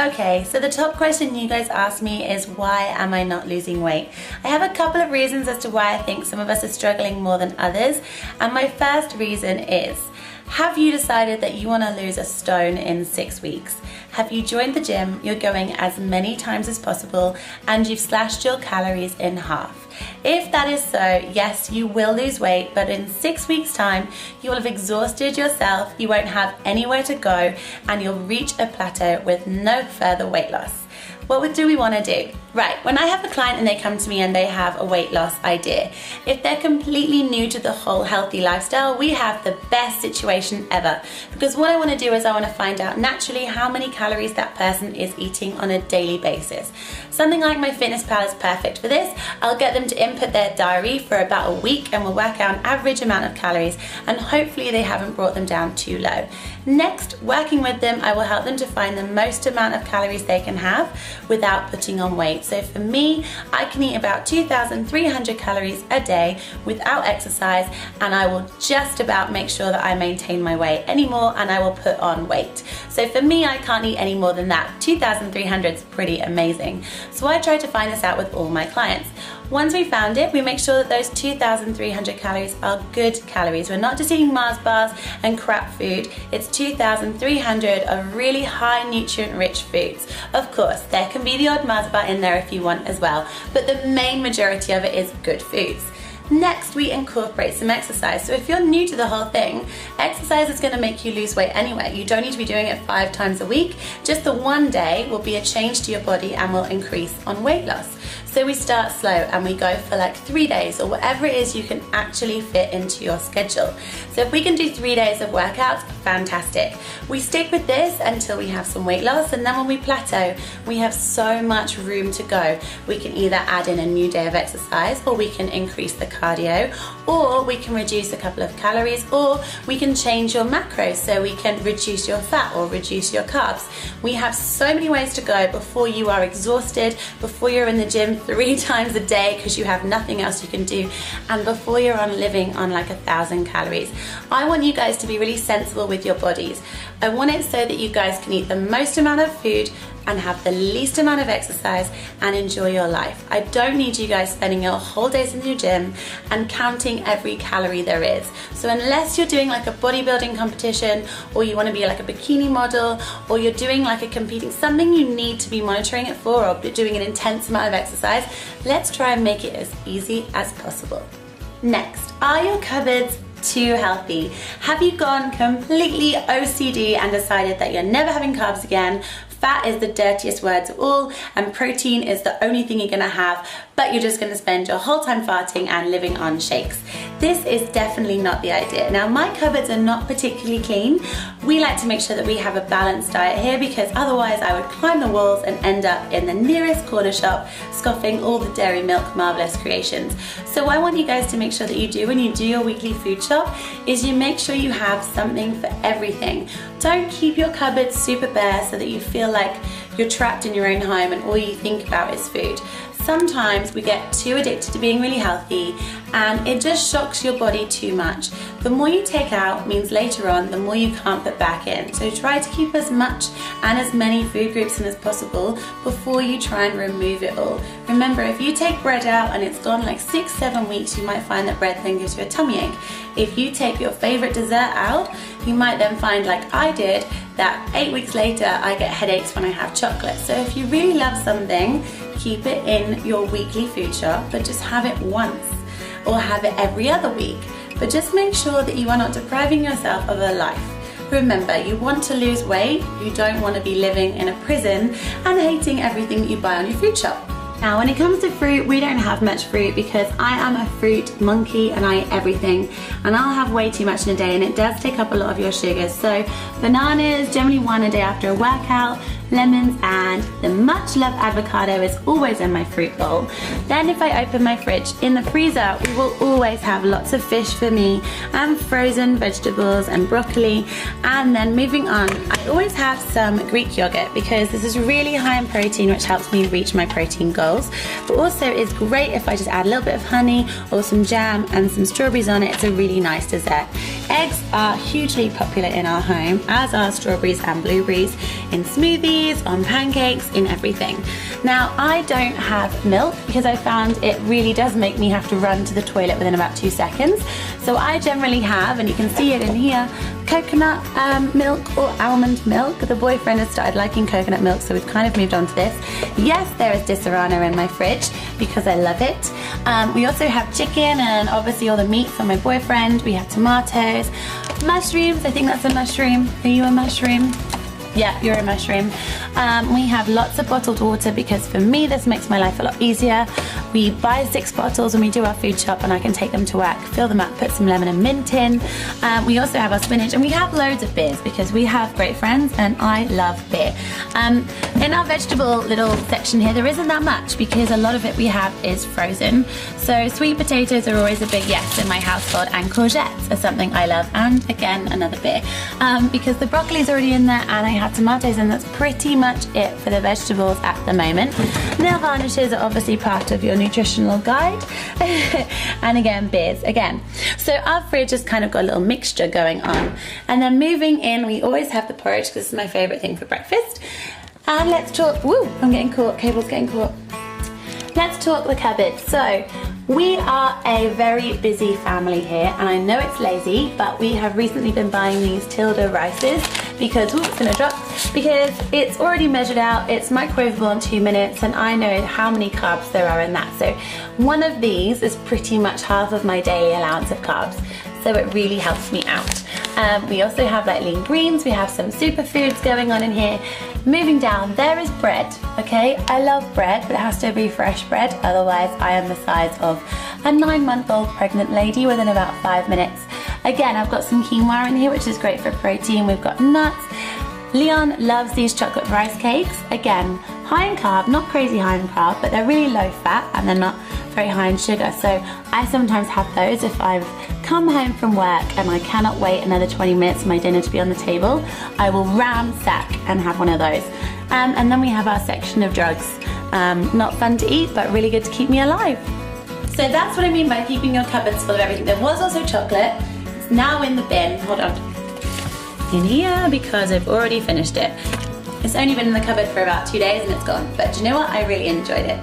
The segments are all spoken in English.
Okay, so the top question you guys asked me is why am I not losing weight? I have a couple of reasons as to why I think some of us are struggling more than others. And my first reason is, have you decided that you want to lose a stone in 6 weeks? Have you joined the gym, you're going as many times as possible, and you've slashed your calories in half? If that is so, yes, you will lose weight, but in 6 weeks' time, you will have exhausted yourself, you won't have anywhere to go, and you'll reach a plateau with no further weight loss. What do we want to do? Right, when I have a client and they come to me and they have a weight loss idea, if they're completely new to the whole healthy lifestyle, we have the best situation ever. Because what I want to do is I want to find out naturally how many calories that person is eating on a daily basis. Something like MyFitnessPal is perfect for this. I'll get them to input their diary for about a week and we'll work out an average amount of calories, and hopefully they haven't brought them down too low. Next, working with them, I will help them to find the most amount of calories they can have without putting on weight. So for me, I can eat about 2,300 calories a day without exercise, and I will just about make sure that I maintain my weight anymore, and I will put on weight. So for me, I can't eat any more than that. 2,300 is pretty amazing. So I try to find this out with all my clients. Once we found it, we make sure that those 2,300 calories are good calories. We're not just eating Mars bars and crap food. It's 2,300 of really high nutrient-rich foods. Of course, there can be the odd Mars bar in there if you want as well, but the main majority of it is good foods. Next, we incorporate some exercise. So if you're new to the whole thing, exercise is going to make you lose weight anyway. You don't need to be doing it 5 times a week. Just the one day will be a change to your body and will increase on weight loss. So we start slow and we go for like 3 days or whatever it is you can actually fit into your schedule. So if we can do 3 days of workouts, fantastic. We stick with this until we have some weight loss, and then when we plateau, we have so much room to go. We can either add in a new day of exercise, or we can increase the cardio, or we can reduce a couple of calories, or we can change your macros, so we can reduce your fat or reduce your carbs. We have so many ways to go before you are exhausted, before you're in the gym 3 times a day because you have nothing else you can do, and before you're living on like 1,000 calories. I want you guys to be really sensible with your bodies. I want it so that you guys can eat the most amount of food and have the least amount of exercise and enjoy your life. I don't need you guys spending your whole days in your gym and counting every calorie there is. So unless you're doing like a bodybuilding competition, or you want to be like a bikini model, or you're doing like a competing, something you need to be monitoring it for, or doing an intense amount of exercise, let's try and make it as easy as possible. Next, are your cupboards too healthy? Have you gone completely OCD and decided that you're never having carbs again? Fat is the dirtiest word of all, and protein is the only thing you're gonna have, but you're just gonna spend your whole time farting and living on shakes. This is definitely not the idea. Now, my cupboards are not particularly clean. We like to make sure that we have a balanced diet here, because otherwise I would climb the walls and end up in the nearest corner shop scoffing all the Dairy Milk marvelous creations. So what I want you guys to make sure that you do when you do your weekly food shop is you make sure you have something for everything. Don't keep your cupboards super bare so that you feel like you're trapped in your own home and all you think about is food. Sometimes we get too addicted to being really healthy and it just shocks your body too much. The more you take out means later on the more you can't put back in. So try to keep as much and as many food groups in as possible before you try and remove it all. Remember, if you take bread out and it's gone like 6-7 weeks, you might find that bread then gives you a tummy ache. If you take your favorite dessert out, you might then find, like I did, that 8 weeks later I get headaches when I have chocolate. So if you really love something, keep it in your weekly food shop, but just have it once, or have it every other week. But just make sure that you are not depriving yourself of a life. Remember, you want to lose weight, you don't want to be living in a prison and hating everything that you buy on your food shop. Now, when it comes to fruit, we don't have much fruit because I am a fruit monkey and I eat everything, and I'll have way too much in a day, and it does take up a lot of your sugars. So bananas, generally 1 a day after a workout, lemons, and the much loved avocado is always in my fruit bowl. Then if I open my fridge, in the freezer we will always have lots of fish for me and frozen vegetables and broccoli. And then moving on, I always have some Greek yogurt because this is really high in protein, which helps me reach my protein goals, but also is great if I just add a little bit of honey or some jam and some strawberries on it. It's a really nice dessert. Eggs are hugely popular in our home, as are strawberries and blueberries in smoothies, cookies, on pancakes, in everything. Now, I don't have milk because I found it really does make me have to run to the toilet within about 2 seconds. So I generally have, and you can see it in here, coconut milk or almond milk. The boyfriend has started liking coconut milk, so we've kind of moved on to this. Yes, there is Disaronno in my fridge because I love it. We also have chicken and obviously all the meat for my boyfriend. We have tomatoes, mushrooms. I think that's a mushroom. Are you a mushroom? Yeah, you're a mushroom. We have lots of bottled water because for me this makes my life a lot easier. We buy 6 bottles when we do our food shop and I can take them to work, fill them up, put some lemon and mint in. We also have our spinach and we have loads of beers because we have great friends and I love beer. In our vegetable little section here there isn't that much because a lot of it we have is frozen. So sweet potatoes are always a big yes in my household, and courgettes are something I love, and again another beer. Because the broccoli's already in there and I have tomatoes, and that's pretty much it for the vegetables at the moment. Nail varnishes are obviously part of your nutritional guide. And again, beers again. So our fridge has kind of got a little mixture going on. And then moving in, we always have the porridge because this is my favourite thing for breakfast. And let's talk, woo, I'm getting caught, cable's getting caught. Let's talk the cupboard. So we are a very busy family here, and I know it's lazy, but we have recently been buying these Tilda rices because, ooh, it's gonna drop, because it's already measured out, it's microwavable in 2 minutes, and I know how many carbs there are in that. So one of these is pretty much half of my daily allowance of carbs. So it really helps me out. We also have like lean greens, we have some superfoods going on in here. Moving down, there is bread, okay? I love bread, but it has to be fresh bread, otherwise I am the size of a 9-month-old pregnant lady within about 5 minutes. Again, I've got some quinoa in here, which is great for protein. We've got nuts. Leon loves these chocolate rice cakes. Again, high in carb, not crazy high in carb, but they're really low fat and they're not very high in sugar. So I sometimes have those if I've come home from work and I cannot wait another 20 minutes for my dinner to be on the table. I will ransack and have one of those. And then we have our section of drugs. Not fun to eat, but really good to keep me alive. So that's what I mean by keeping your cupboards full of everything. There was also chocolate. It's now in the bin. Hold on. In here because I've already finished it. It's only been in the cupboard for about 2 days and it's gone. But do you know what? I really enjoyed it.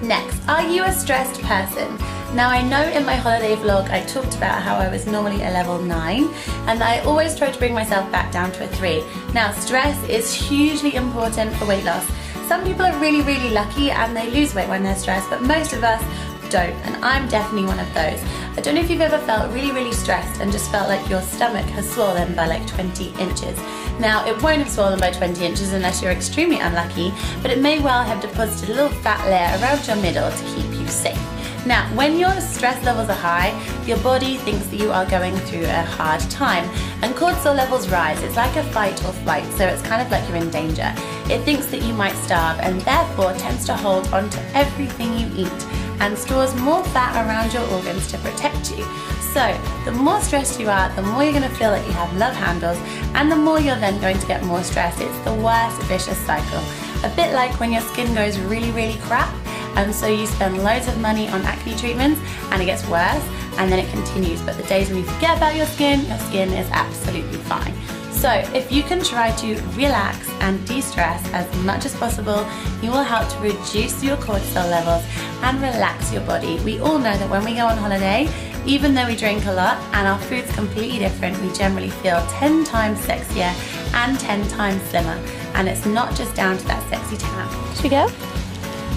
Next, are you a stressed person? Now I know in my holiday vlog I talked about how I was normally a level 9 and I always try to bring myself back down to a 3. Now stress is hugely important for weight loss. Some people are really, really lucky and they lose weight when they're stressed, but most of us don't, and I'm definitely one of those. I don't know if you've ever felt really, really stressed and just felt like your stomach has swollen by like 20 inches. Now, it won't have swollen by 20 inches unless you're extremely unlucky, but it may well have deposited a little fat layer around your middle to keep you safe. Now, when your stress levels are high, your body thinks that you are going through a hard time, and cortisol levels rise. It's like a fight or flight, so it's kind of like you're in danger. It thinks that you might starve and therefore tends to hold on to everything you eat and stores more fat around your organs to protect you. So, the more stressed you are, the more you're going to feel that you have love handles, and the more you're then going to get more stress. It's the worst vicious cycle. A bit like when your skin goes really, really crap, and so you spend loads of money on acne treatments and it gets worse and then it continues, but the days when you forget about your skin is absolutely fine. So if you can try to relax and de-stress as much as possible, you will help to reduce your cortisol levels and relax your body. We all know that when we go on holiday, even though we drink a lot and our food's completely different, we generally feel 10 times sexier and 10 times slimmer. And it's not just down to that sexy tan. Should we go?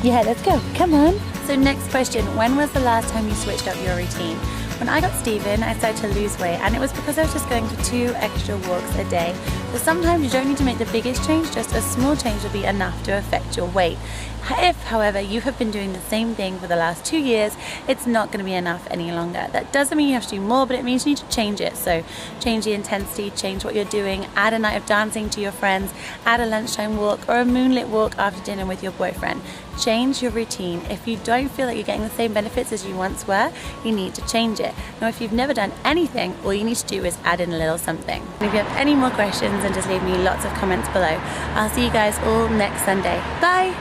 Yeah, let's go. Come on. So next question, when was the last time you switched up your routine? When I got Stephen, I started to lose weight, and it was because I was just going for 2 extra walks a day. So sometimes you don't need to make the biggest change, just a small change will be enough to affect your weight. If, however, you have been doing the same thing for the last 2 years, it's not going to be enough any longer. That doesn't mean you have to do more, but it means you need to change it. So change the intensity, change what you're doing, add a night of dancing to your friends, add a lunchtime walk or a moonlit walk after dinner with your boyfriend. Change your routine. If you don't feel like you're getting the same benefits as you once were, you need to change it. Now, if you've never done anything, all you need to do is add in a little something. And if you have any more questions, then just leave me lots of comments below. I'll see you guys all next Sunday. Bye!